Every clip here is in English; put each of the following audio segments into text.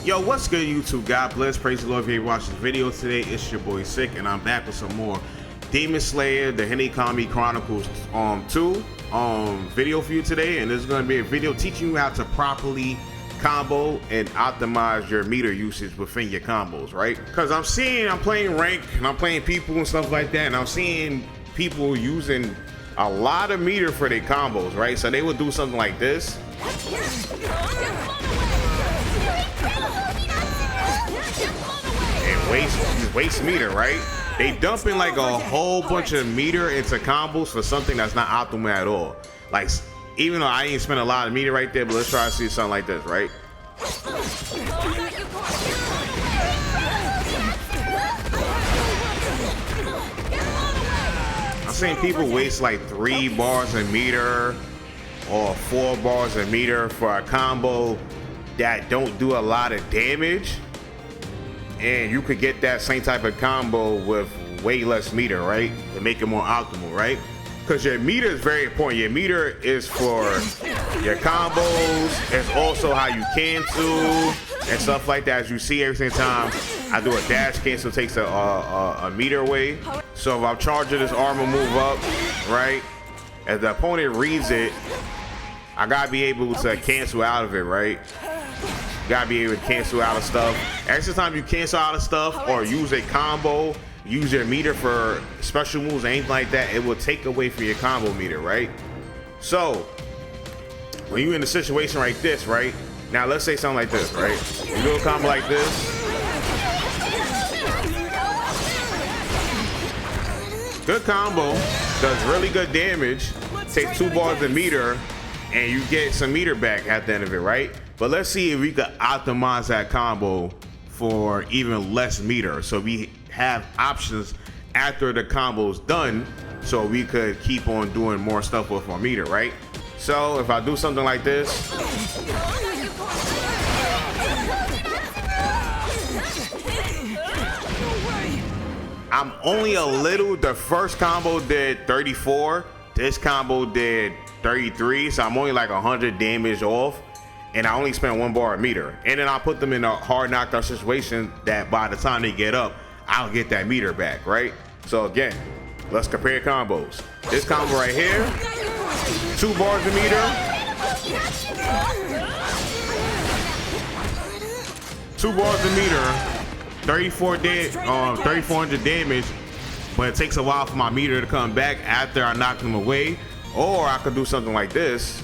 Yo, what's good, YouTube? God bless, praise the Lord. If you're watching this video today, it's your boy Sick, and I'm back with some more Demon Slayer, the Hinokami Chronicles 2 video for you today. And this is going to be a video teaching you how to properly combo and optimize your meter usage within your combos, right? Because I'm playing rank and I'm playing people and stuff like that, and I'm seeing people using a lot of meter for their combos, right? So they would do something like this. And waste meter, right? They dumping like a whole bunch of meter into combos for something that's not optimal at all. Like, even though I ain't spent a lot of meter right there, but let's try to see something like this, right? I'm seeing people waste like 3 bars of meter or 4 bars of meter for a combo that don't do a lot of damage, and you could get that same type of combo with way less meter, right? To make it more optimal, right? Because your meter is very important. Your meter is for your combos. It's also how you cancel and stuff like that. As you see, every single time I do a dash cancel, takes a meter away. So if I'm charging this armor move up, right? As the opponent reads it, I gotta be able to cancel out of it, right? You gotta be able to cancel out of stuff. Every time you cancel out of stuff or use a combo, use your meter for special moves, anything like that, it will take away from your combo meter, right? So when you're in a situation like this, right? Now let's say something like this, right? You do a combo like this. Good combo, does really good damage, takes 2 bars of meter, and you get some meter back at the end of it, right? But let's see if we could optimize that combo for even less meter, so we have options after the combo's done, so we could keep on doing more stuff with our meter, right? So if I do something like this, I'm only a little, the first combo did 34, this combo did 33, so I'm only like 100 damage off, and I only spent 1 bar of meter. And then I put them in a hard knockdown situation that by the time they get up, I'll get that meter back, right? So again, let's compare combos. This combo right here, 2 bars of meter, 2 bars of meter, 3,400 damage, but it takes a while for my meter to come back after I knock them away. Or I could do something like this.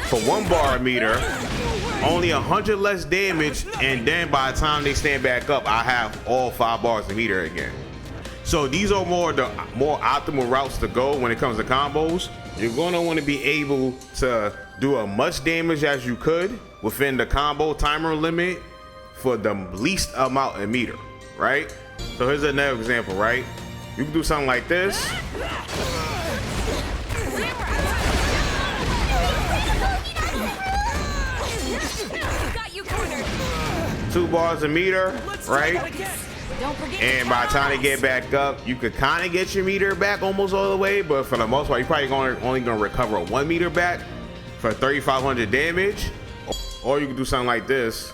For 1 bar of meter, only 100 less damage, and then by the time they stand back up, I have all 5 bars of meter again. So these are more optimal routes to go when it comes to combos. You're gonna want to be able to do as much damage as you could within the combo timer limit for the least amount of meter, right? So here's another example, right? You can do something like this. Two bars of meter, right? And by the time they get back up, you could kind of get your meter back almost all the way, but for the most part, you're probably only gonna recover 1 meter back for 3,500 damage. Or you can do something like this.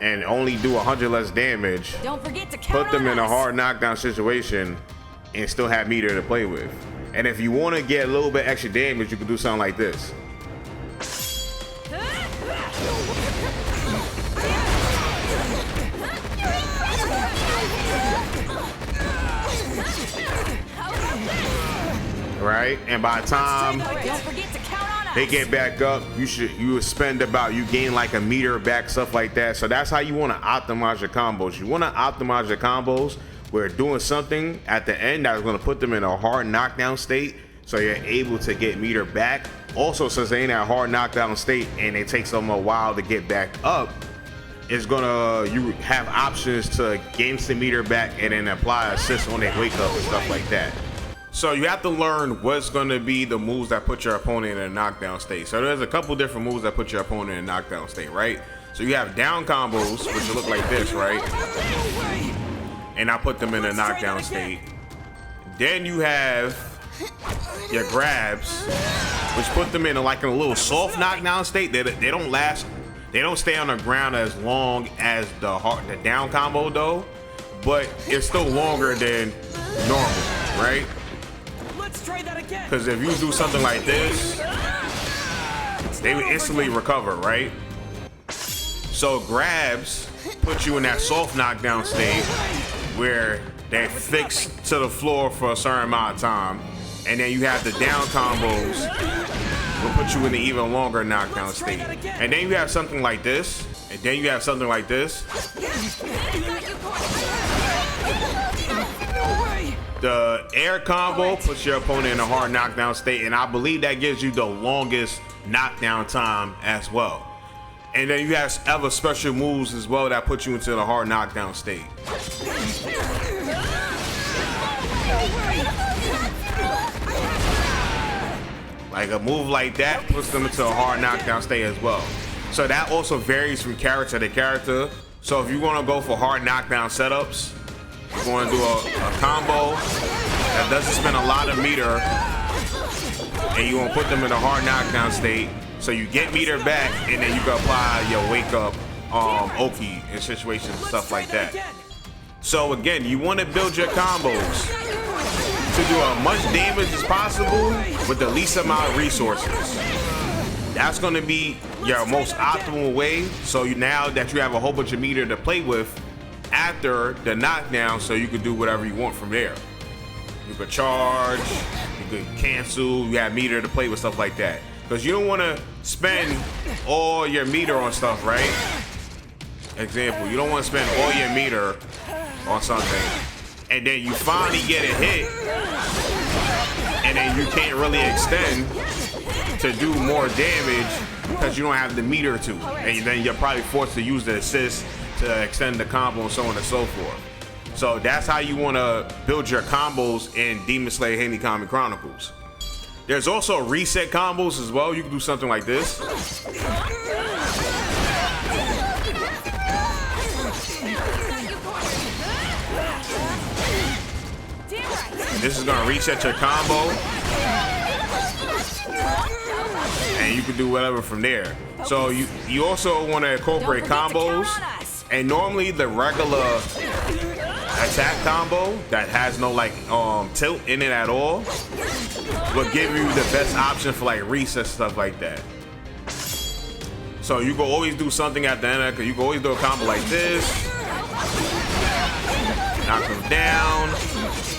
And only do 100 less damage. Don't forget to count put them in a us. hard knockdown situation and still have meter to play with. And if you want to get a little bit extra damage, you can do something like this. Right? And by the time they get back up, you would spend about, you gain like a meter back, stuff like that. So that's how you want to optimize your combos. You want to optimize your combos where doing something at the end that's going to put them in a hard knockdown state, so you're able to get meter back. Also, since they ain't in a hard knockdown state and it takes them a while to get back up, it's gonna, you have options to gain some meter back and then apply assist on their wake up and stuff like that. So you have to learn what's going to be the moves that put your opponent in a knockdown state. So there's a couple different moves that put your opponent in a knockdown state, right? So you have down combos, which look like this, right? And I put them in a knockdown state. Then you have your grabs, which put them in like a little soft knockdown state. They don't last, they don't stay on the ground as long as the down combo though, but it's still longer than normal, right? Let's try that again. Because if you do something like this, they would instantly recover, right? So grabs put you in that soft knockdown state where they're fixed to the floor for a certain amount of time. And then you have the down combos will put you in an even longer knockdown state. And then you have something like this. And then you have something like this. The air combo puts your opponent in a hard knockdown state. And I believe that gives you the longest knockdown time as well. And then you have other special moves as well that put you into the hard knockdown state. Like a move like that puts them into a hard knockdown state as well. So that also varies from character to character. So if you want to go for hard knockdown setups, you're going to do a combo that doesn't spend a lot of meter, and you want to put them in a hard knockdown state. So you get meter back, and then you can apply your wake up Oki in situations and stuff like that. So again, you want to build your combos to do as much damage as possible with the least amount of resources. That's going to be your most optimal way. So now that you have a whole bunch of meter to play with after the knockdown, so you can do whatever you want from there. You could charge, you could cancel, you have meter to play with, stuff like that. Because you don't want to spend all your meter on stuff, right? Example, you don't want to spend all your meter on something, and then you finally get a hit, and then you can't really extend to do more damage because you don't have the meter to. And then you're probably forced to use the assist to extend the combo and so on and so forth. So that's how you want to build your combos in Demon Slayer Hinokami Chronicles. There's also reset combos as well. You can do something like this. This is gonna reset your combo, and you can do whatever from there. So you also want to incorporate combos, and normally the regular attack combo that has no like tilt in it at all will give you the best option for like reset stuff like that. So you can always do something at the end of it. You can always do a combo like this, knock them down,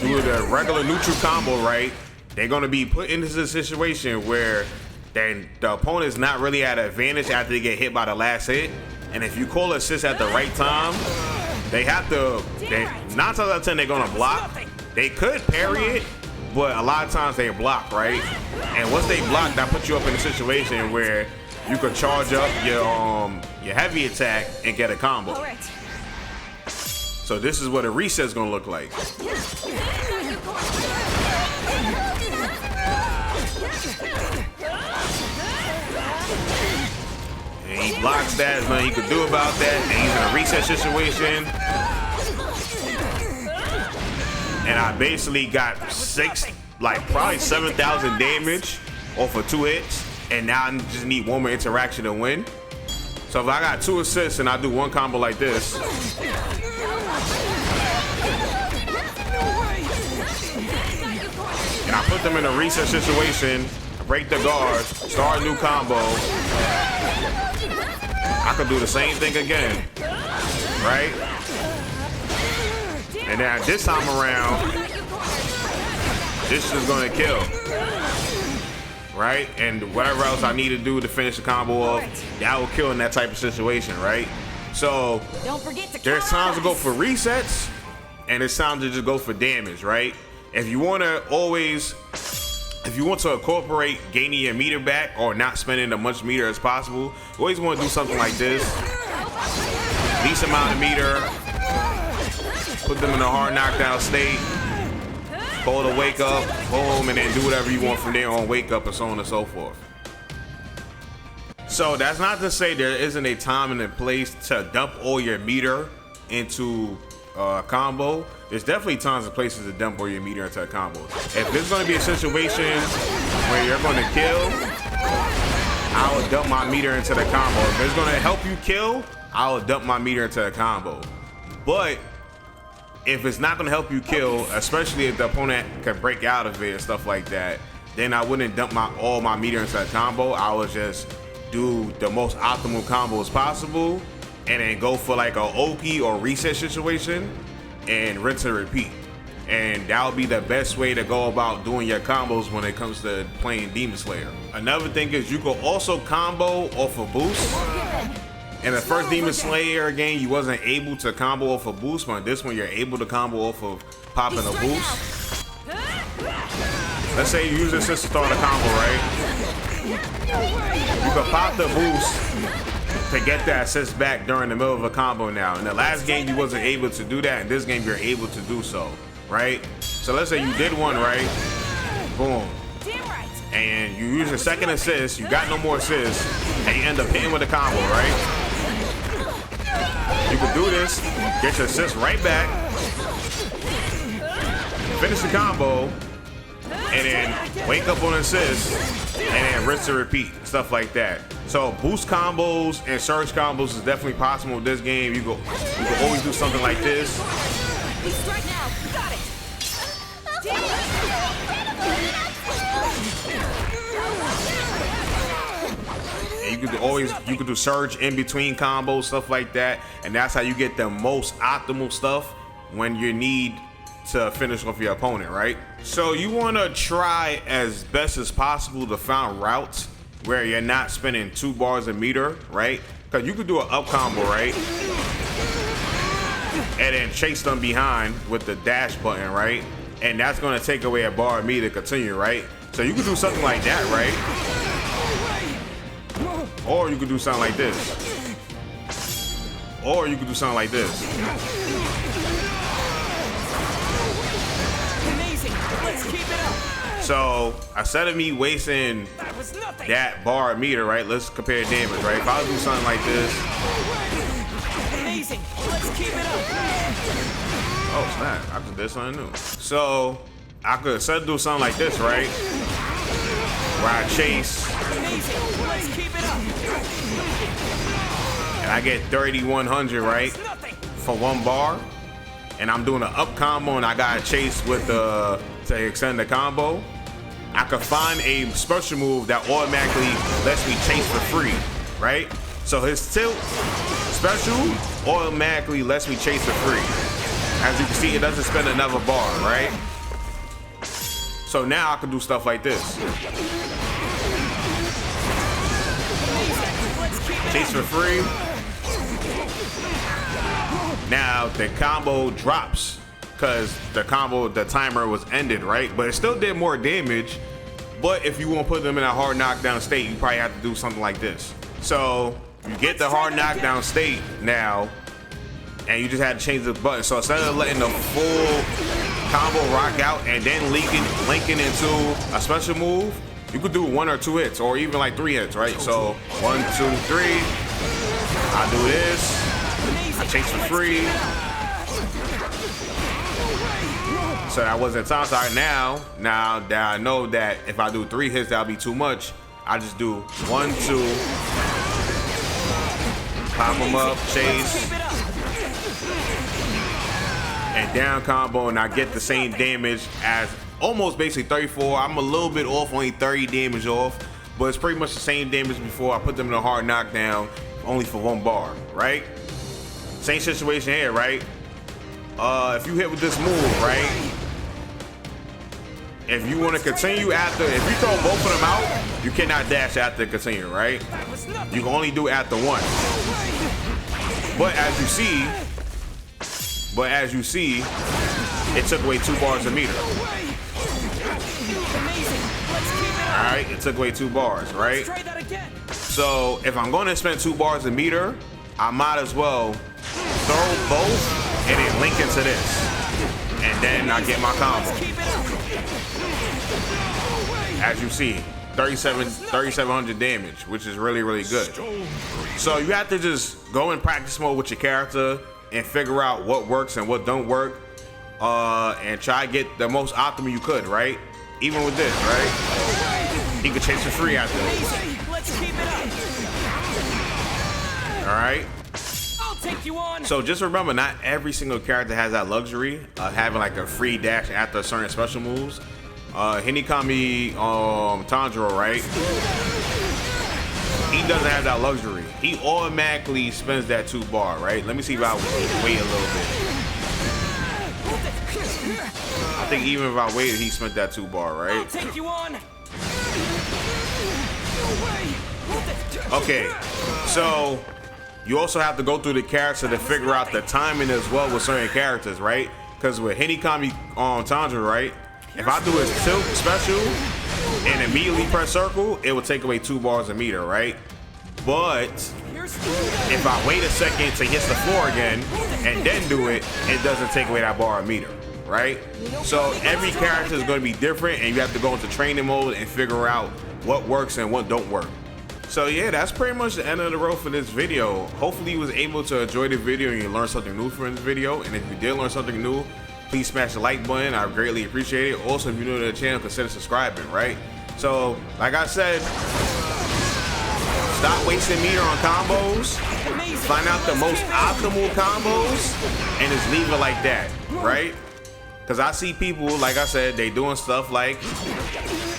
do the regular neutral combo, right? They're gonna be put into this situation where then the opponent's not really at an advantage after they get hit by the last hit. And if you call assist at the right time, they have to, 9 times out of 10 they're gonna block. They could parry it, but a lot of times they block, right? And once they block, that puts you up in a situation where you could charge up your heavy attack and get a combo. So this is what a reset's gonna look like. And he blocks that, there's nothing he can do about that. And he's in a reset situation. And I basically got probably 7,000 damage off of 2 hits. And now I just need one more interaction to win. So if I got 2 assists and I do one combo like this, and I put them in a reset situation, break the guard, start a new combo, I could do the same thing again, right? And then this time around, this is gonna kill, right? And whatever else I need to do to finish the combo off, that will kill in that type of situation, right? So there's times to go for resets, and it's time to just go for damage, right? If you want to incorporate gaining your meter back or not spending as much meter as possible, you always want to do something like this. Least amount of meter, put them in a hard knockdown state, hold a wake up, boom, and then do whatever you want from there on wake up and so on and so forth. So that's not to say there isn't a time and a place to dump all your meter into a combo. There's definitely times and places to dump all your meter into a combo. If there's going to be a situation where you're going to kill, I will dump my meter into the combo. If it's going to help you kill, I will dump my meter into a combo. But if it's not going to help you kill, especially if the opponent can break out of it and stuff like that, then I wouldn't dump all my meter into a combo. I would just do the most optimal combos possible and then go for like a Oki or reset situation and rinse and repeat. And that would be the best way to go about doing your combos when it comes to playing Demon Slayer. Another thing is you can also combo off a boost. In the first Demon Slayer game, you wasn't able to combo off a boost, but in this one you're able to combo off of popping a boost. Let's say you use this to start a combo, right? You can pop the boost to get that assist back during the middle of a combo now. In the last game, you wasn't able to do that. In this game, you're able to do so, right? So let's say you did one, right? Boom. And you use your second assist, you got no more assists, and you end up hitting with a combo, right? You can do this, get your assist right back, finish the combo, and then wake up on assist, and then rinse and repeat, stuff like that. So boost combos and surge combos is definitely possible with this game. You can always do something like this. And you could do surge in between combos, stuff like that, and that's how you get the most optimal stuff when you need to finish off your opponent, right? So you want to try as best as possible to find routes where you're not spending 2 bars a meter, right? Because you could do an up combo, right? And then chase them behind with the dash button, right? And that's going to take away a bar of meter to continue, right? So you could do something like that, right? Or you could do something like this. Or you could do something like this. Amazing. Let's keep it up. So instead of me wasting that bar of meter, right? Let's compare damage, right? If I do something like this. Amazing. Let's keep it up. Oh snap! I just did something new. So I could instead of do something like this, right? Where I chase. Amazing. Let's keep it up. And I get 3,100, right? For 1 bar. And I'm doing an up combo and I got a chase with the to extend the combo. I could find a special move that automatically lets me chase for free, right? So his tilt special automatically lets me chase for free. As you can see, it doesn't spend another bar, right? So now I can do stuff like this. Chase for free. Now the combo drops because the timer was ended, right? But it still did more damage. But if you want to put them in a hard knockdown state, you probably have to do something like this. So you get the hard knockdown state now, and you just had to change the button. So instead of letting the full combo rock out and then linking into a special move, you could do 1 or 2 hits, or even like 3 hits, right? So 1, 2, 3. I do this. I chase for free. So that wasn't time. So now that I know that if I do 3 hits, that'll be too much. I just do 1, 2. Pop them up, chase. And down combo, and I get the same damage as almost basically 34. I'm a little bit off, only 30 damage off, but it's pretty much the same damage before I put them in a hard knockdown, only for 1 bar, right? Same situation here, right? If you hit with this move, right? If you want to continue after, if you throw both of them out, you cannot dash after continue, right? You can only do it after 1. But as you see, it took away 2 bars a meter. Alright, it took away 2 bars, right? So if I'm going to spend 2 bars a meter, I might as well throw both and then link into this. And then I get my combo. As you see, 3,700 damage, which is really, really good. So you have to just go in practice mode with your character and figure out what works and what don't work, and try to get the most optimal you could, right? Even with this, right? You can chase for free after this. Let's keep it up. All right. I'll take you on. So just remember, not every single character has that luxury of having like a free dash after certain special moves. Hinokami Tanjiro, right? He doesn't have that luxury. He automatically spends that 2 bar, right? Let me see if I wait a little bit. I think even if I waited, he spent that 2 bar, right? I'll take you on. Okay, so you also have to go through the character to figure out the timing as well with certain characters, right? Because with Hinokami Tanjiro, right? If I do his tilt special and immediately press circle, it will take away 2 bars a meter, right? But if I wait a second to hit the floor again and then do it, it doesn't take away that bar a meter, right? So every character is going to be different, and you have to go into training mode and figure out what works and what don't work. So yeah, that's pretty much the end of the road for this video. Hopefully you was able to enjoy the video and you learned something new from this video. And if you did learn something new, please smash the like button. I greatly appreciate it. Also, if you're new to the channel, consider subscribing, right? So, like I said, stop wasting meter on combos. Find out the most optimal combos and just leave it like that, right? Because I see people, like I said, they doing stuff like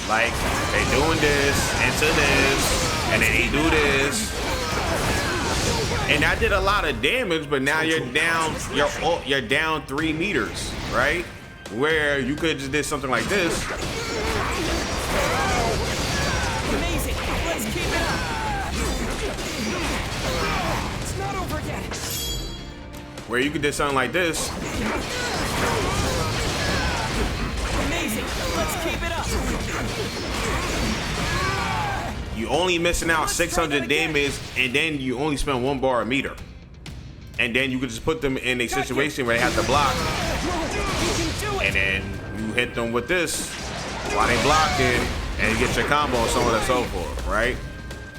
they doing this into this, and then they do this. And that did a lot of damage, but now you're down, you're down 3 meters, right? Where you could just did something like this. Amazing. Let's keep it up. It's not over yet. Where you could do something like this. Amazing. Let's keep it up. You only missing out 600 damage, and then you only spend 1 bar a meter. And then you could just put them in a situation where they have to block. And then you hit them with this while they blocking, and you get your combo and so on and so forth, right?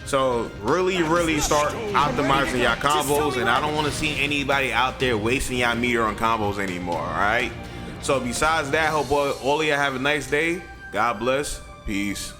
So really start optimizing your combos, and I don't want to see anybody out there wasting your meter on combos anymore, all right? So besides that, hope all of you have a nice day. God bless. Peace.